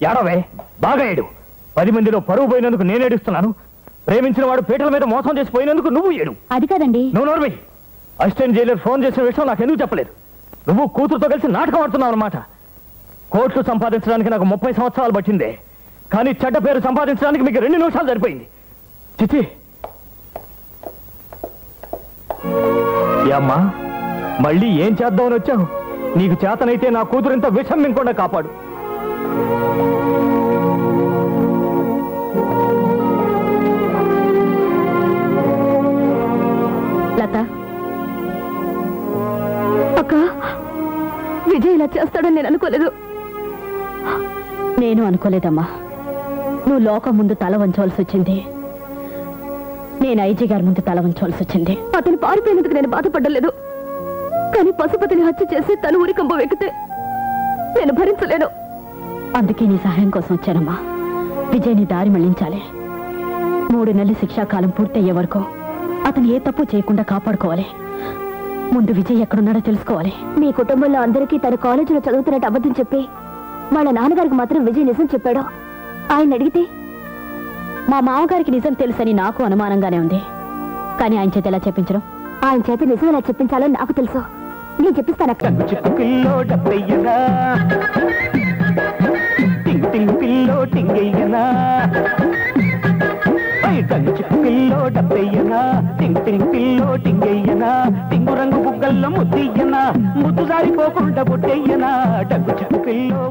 ఏడవే, బాగా ఏడు. 10 మందిలో పరువు పోయినందుకు నేను ఏడుస్తున్నాను. ప్రేమించిన వాడు పీటల మీద మోసం చేసి పోయినందుకు నువ్వు ఏడు. అది కాదండి. నువ్వు నోర్మి. అసిస్టెంట్ జైలర్ ఫోన్ చేసిన విషయం నాకు ఎందుకు చెప్పలేదు? నువ్వు కూతురుతో కలిసి నాటకం ఆడుతున్నావు అన్నమాట. కోట్లు సంపాదించడానికి నాకు 30 సంవత్సరాలు పట్టిందే, కానీ చెడ్డ పేరు సంపాదించడానికి మీకు 2 నిమిషాలు సరిపోయింది. చిచి. అమ్మా, మళ్ళీ ఏం చేద్దామని వచ్చావు? నీకు చేతనైతే నా కూతురింత విషం మింగకుండా కాపాడు. లత, అక్క, విజయ్ ఇలా చేస్తాడని నేను అనుకోలేదు. నేను అనుకోలేదమ్మా. నువ్వు లోకం ముందు తల వంచవలసి వచ్చింది, నేను ఐజీ గారి ముందు తల వంచవలసి వచ్చింది. అతను పారిపోయినందుకు నేను బాధపడలేదు, కానీ పశుపతిని హత్య చేసి తను ఊరికంబం ఎక్కితే నేను భరించలేను. అందుకే నీ సహాయం కోసం వచ్చానమ్మా. విజయ్ని దారి మళ్లించాలి. 3 నెలల శిక్షాకాలం పూర్తయ్యే వరకు అతను ఏ తప్పు చేయకుండా కాపాడుకోవాలి. ముందు విజయ్ ఎక్కడున్నాడో తెలుసుకోవాలి. మీ కుటుంబంలో అందరికీ తన కాలేజీలో చదువుతున్నట్టు అబద్ధం చెప్పి వాళ్ళ నాన్నగారికి మాత్రం విజయ్ నిజం చెప్పాడు. ఆయన అడిగితే మా మామగారికి నిజం తెలుసని నాకు అనుమానంగానే ఉంది. కానీ ఆయన చేత ఎలా చెప్పించడం? ఆయన చేత నిజం ఎలా చెప్పించాలో నాకు తెలుసు. నేను చెప్పిస్తాను. టింగు రంగు బుగ్గల్లో ముద్దయ్యనా, ముద్దు జారిపోకుండా బొట్టయ్యనా, డగ్గు చెక్కు పిల్లో